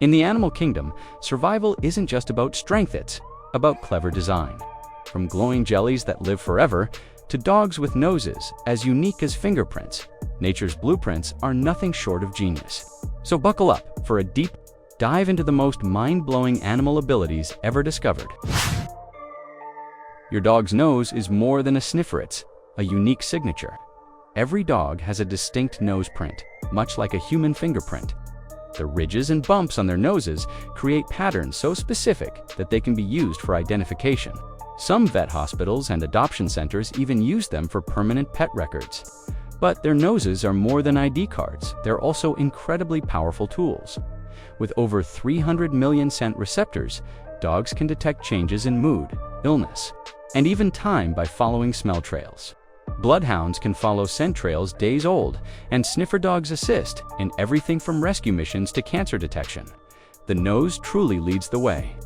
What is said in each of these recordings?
In the animal kingdom, survival isn't just about strength, it's about clever design. From glowing jellies that live forever to dogs with noses as unique as fingerprints, nature's blueprints are nothing short of genius. So buckle up for a deep dive into the most mind-blowing animal abilities ever discovered. Your dog's nose is more than a sniffer, it's a unique signature. Every dog has a distinct nose print, much like a human fingerprint. The ridges and bumps on their noses create patterns so specific that they can be used for identification. Some vet hospitals and adoption centers even use them for permanent pet records. But their noses are more than ID cards, they're also incredibly powerful tools. With over 300 million scent receptors, dogs can detect changes in mood, illness, and even time by following smell trails. Bloodhounds can follow scent trails days old, and sniffer dogs assist in everything from rescue missions to cancer detection. The nose truly leads the way.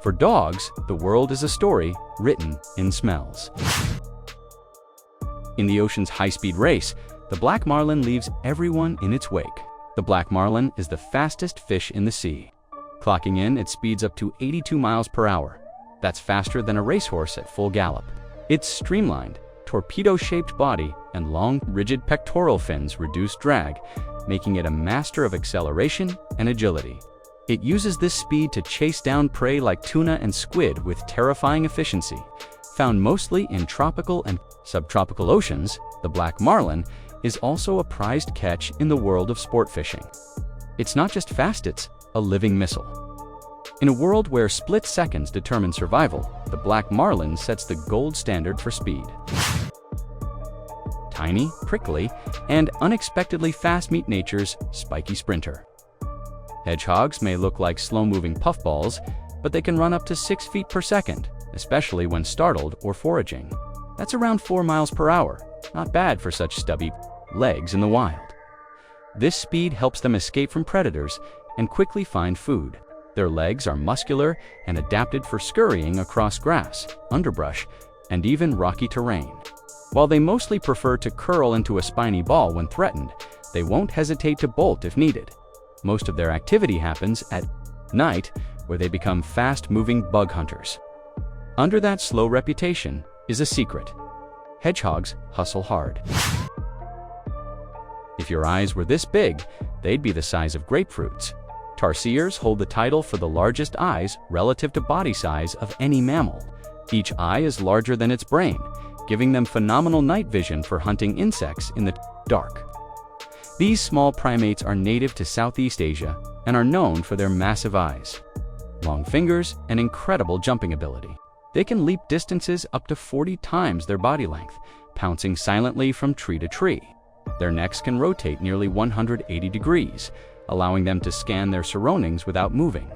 For dogs, the world is a story written in smells. In the ocean's high-speed race, the black marlin leaves everyone in its wake. The black marlin is the fastest fish in the sea. Clocking in at speeds up to 82 miles per hour. That's faster than a racehorse at full gallop. Its streamlined, torpedo-shaped body and long, rigid pectoral fins reduce drag, making it a master of acceleration and agility. It uses this speed to chase down prey like tuna and squid with terrifying efficiency. Found mostly in tropical and subtropical oceans, the black marlin is also a prized catch in the world of sport fishing. It's not just fast, it's a living missile. In a world where split seconds determine survival, the black marlin sets the gold standard for speed. Tiny, prickly, and unexpectedly fast meet nature's spiky sprinter. Hedgehogs may look like slow-moving puffballs, but they can run up to 6 feet per second, especially when startled or foraging. That's around 4 miles per hour, not bad for such stubby legs in the wild. This speed helps them escape from predators and quickly find food. Their legs are muscular and adapted for scurrying across grass, underbrush, and even rocky terrain. While they mostly prefer to curl into a spiny ball when threatened, they won't hesitate to bolt if needed. Most of their activity happens at night, where they become fast-moving bug hunters. Under that slow reputation is a secret. Hedgehogs hustle hard. If your eyes were this big, they'd be the size of grapefruits. Tarsiers hold the title for the largest eyes relative to body size of any mammal. Each eye is larger than its brain, giving them phenomenal night vision for hunting insects in the dark. These small primates are native to Southeast Asia and are known for their massive eyes, long fingers, and incredible jumping ability. They can leap distances up to 40 times their body length, pouncing silently from tree to tree. Their necks can rotate nearly 180 degrees, allowing them to scan their surroundings without moving.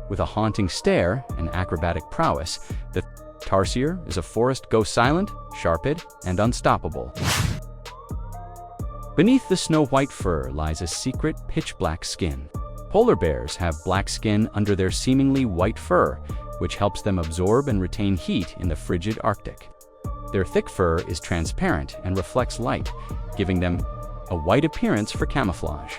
With a haunting stare and acrobatic prowess, the tarsier is a forest ghost, silent, sharp-eyed, and unstoppable. Beneath the snow-white fur lies a secret pitch-black skin. Polar bears have black skin under their seemingly white fur, which helps them absorb and retain heat in the frigid Arctic. Their thick fur is transparent and reflects light, giving them a white appearance for camouflage.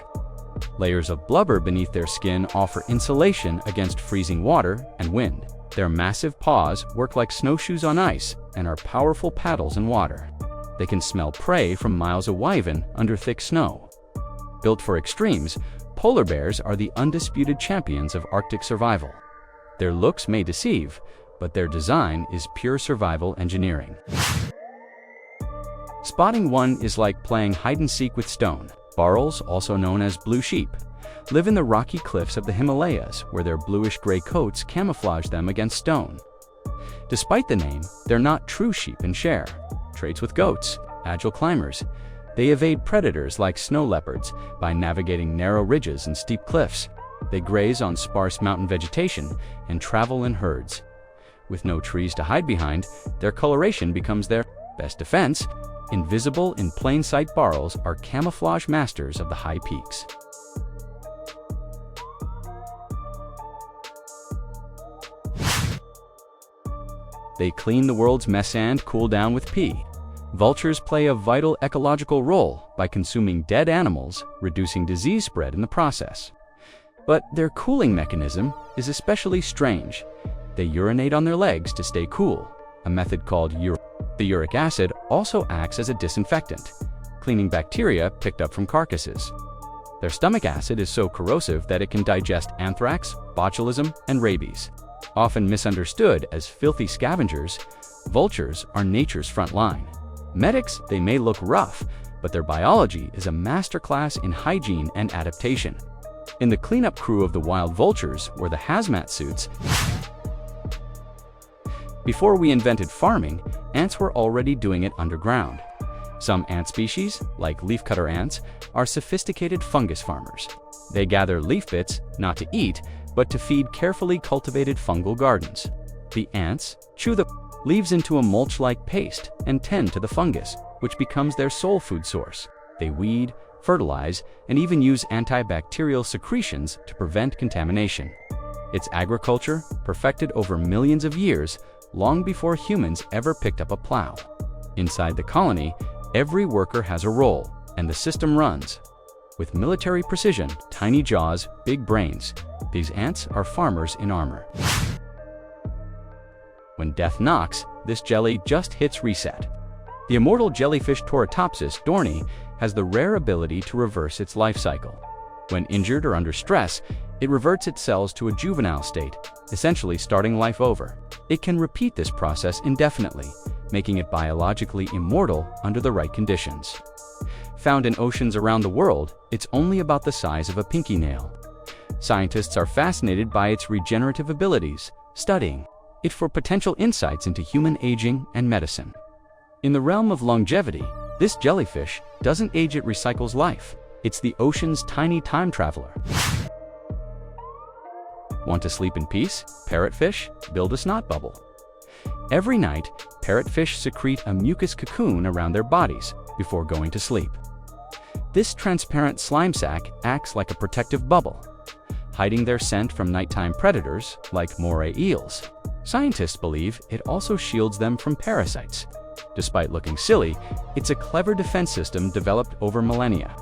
Layers of blubber beneath their skin offer insulation against freezing water and wind. Their massive paws work like snowshoes on ice and are powerful paddles in water. They can smell prey from miles away even under thick snow. Built for extremes, polar bears are the undisputed champions of Arctic survival. Their looks may deceive, but their design is pure survival engineering. Spotting one is like playing hide-and-seek with stone. Barrels, also known as blue sheep, live in the rocky cliffs of the Himalayas, where their bluish-gray coats camouflage them against stone. Despite the name, they're not true sheep and share traits with goats, agile climbers. They evade predators like snow leopards by navigating narrow ridges and steep cliffs. They graze on sparse mountain vegetation and travel in herds. With no trees to hide behind, their coloration becomes their best defense. Invisible in plain sight, barrels are camouflage masters of the high peaks. They clean the world's mess and cool down with pee. Vultures play a vital ecological role by consuming dead animals, reducing disease spread in the process. But their cooling mechanism is especially strange. They urinate on their legs to stay cool, a method called The uric acid also acts as a disinfectant, cleaning bacteria picked up from carcasses. Their stomach acid is so corrosive that it can digest anthrax, botulism, and rabies. Often misunderstood as filthy scavengers, vultures are nature's front line. Medics, they may look rough, but their biology is a masterclass in hygiene and adaptation. In the cleanup crew of the wild vultures were the hazmat suits. Before we invented farming, ants were already doing it underground. Some ant species, like leafcutter ants, are sophisticated fungus farmers. They gather leaf bits, not to eat, but to feed carefully cultivated fungal gardens. The ants chew the leaves into a mulch-like paste and tend to the fungus, which becomes their sole food source. They weed, fertilize, and even use antibacterial secretions to prevent contamination. It's agriculture perfected over millions of years, long before humans ever picked up a plow. Inside the colony, every worker has a role, and the system runs. With military precision, tiny jaws, big brains, these ants are farmers in armor. When death knocks, this jelly just hits reset. The immortal jellyfish Torotopsis dohrnii has the rare ability to reverse its life cycle. When injured or under stress, it reverts its cells to a juvenile state, essentially starting life over. It can repeat this process indefinitely, making it biologically immortal under the right conditions. Found in oceans around the world, it's only about the size of a pinky nail. Scientists are fascinated by its regenerative abilities, studying it for potential insights into human aging and medicine. In the realm of longevity, this jellyfish doesn't age, it recycles life. It's the ocean's tiny time traveler. Want to sleep in peace? Parrotfish build a snot bubble. Every night, parrotfish secrete a mucus cocoon around their bodies before going to sleep. This transparent slime sac acts like a protective bubble, hiding their scent from nighttime predators like moray eels. Scientists believe it also shields them from parasites. Despite looking silly, it's a clever defense system developed over millennia.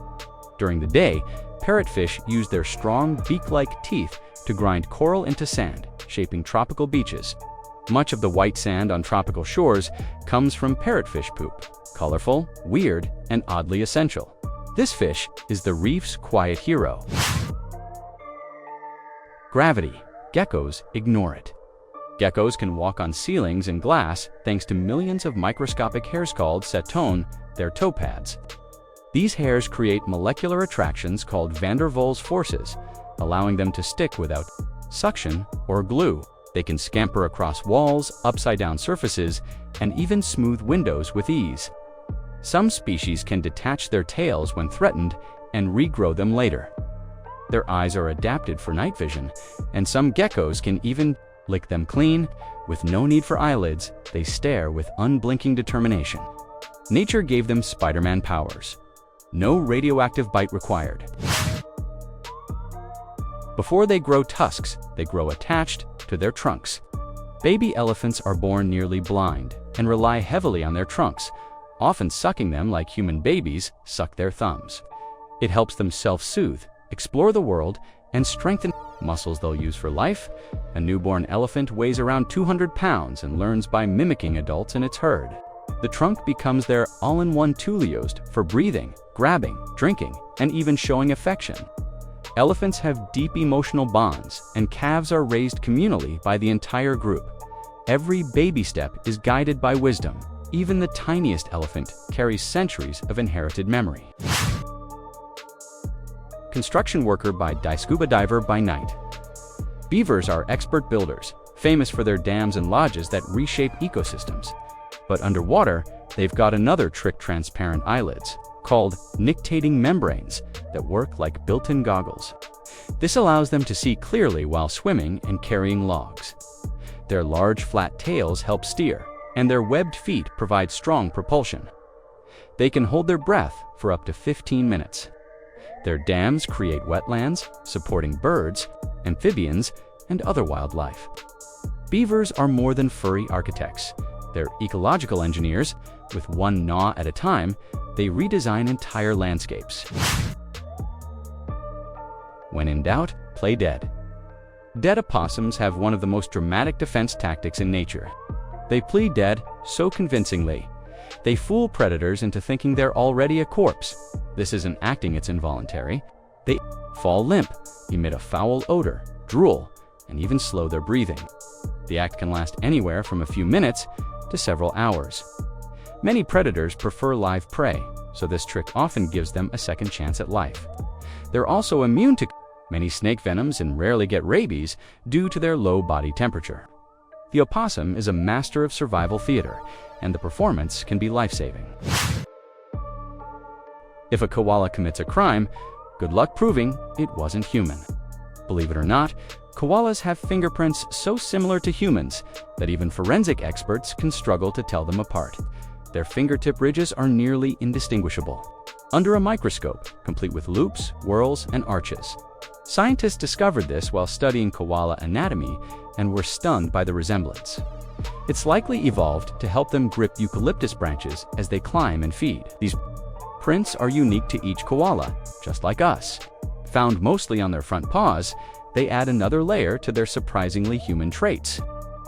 During the day, parrotfish use their strong beak-like teeth to grind coral into sand, shaping tropical beaches. Much of the white sand on tropical shores comes from parrotfish poop, colorful, weird, and oddly essential. This fish is the reef's quiet hero. Gravity. Geckos ignore it. Geckos can walk on ceilings and glass thanks to millions of microscopic hairs called cetone, their toe pads. These hairs create molecular attractions called van der Waals forces, allowing them to stick without suction or glue. They can scamper across walls, upside-down surfaces, and even smooth windows with ease. Some species can detach their tails when threatened and regrow them later. Their eyes are adapted for night vision, and some geckos can even lick them clean. With no need for eyelids, they stare with unblinking determination. Nature gave them Spider-Man powers. No radioactive bite required. Before they grow tusks, they grow attached to their trunks. Baby elephants are born nearly blind and rely heavily on their trunks, often sucking them like human babies suck their thumbs. It helps them self-soothe, explore the world, and strengthen muscles they'll use for life. A newborn elephant weighs around 200 pounds and learns by mimicking adults in its herd. The trunk becomes their all-in-one tool used for breathing, grabbing, drinking, and even showing affection. Elephants have deep emotional bonds, and calves are raised communally by the entire group. Every baby step is guided by wisdom. Even the tiniest elephant carries centuries of inherited memory. Construction worker by day, scuba diver by night. Beavers are expert builders, famous for their dams and lodges that reshape ecosystems. But underwater, they've got another trick: transparent eyelids, called nictating membranes, that work like built-in goggles. This allows them to see clearly while swimming and carrying logs. Their large, flat tails help steer, and their webbed feet provide strong propulsion. They can hold their breath for up to 15 minutes. Their dams create wetlands, supporting birds, amphibians, and other wildlife. Beavers are more than furry architects. They're ecological engineers. With one gnaw at a time, they redesign entire landscapes. When in doubt, play dead. Dead opossums have one of the most dramatic defense tactics in nature. They play dead so convincingly. They fool predators into thinking they're already a corpse. This isn't acting, it's involuntary. They fall limp, emit a foul odor, drool, and even slow their breathing. The act can last anywhere from a few minutes to several hours. Many predators prefer live prey, so this trick often gives them a second chance at life. They're also immune to many snake venoms and rarely get rabies due to their low body temperature. The opossum is a master of survival theater, and the performance can be life-saving. If a koala commits a crime, good luck proving it wasn't human. Believe it or not, koalas have fingerprints so similar to humans that even forensic experts can struggle to tell them apart. Their fingertip ridges are nearly indistinguishable. Under a microscope, complete with loops, whorls, and arches. Scientists discovered this while studying koala anatomy and were stunned by the resemblance. It's likely evolved to help them grip eucalyptus branches as they climb and feed. These prints are unique to each koala, just like us. Found mostly on their front paws, they add another layer to their surprisingly human traits.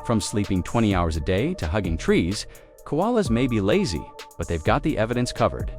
From sleeping 20 hours a day to hugging trees, koalas may be lazy, but they've got the evidence covered.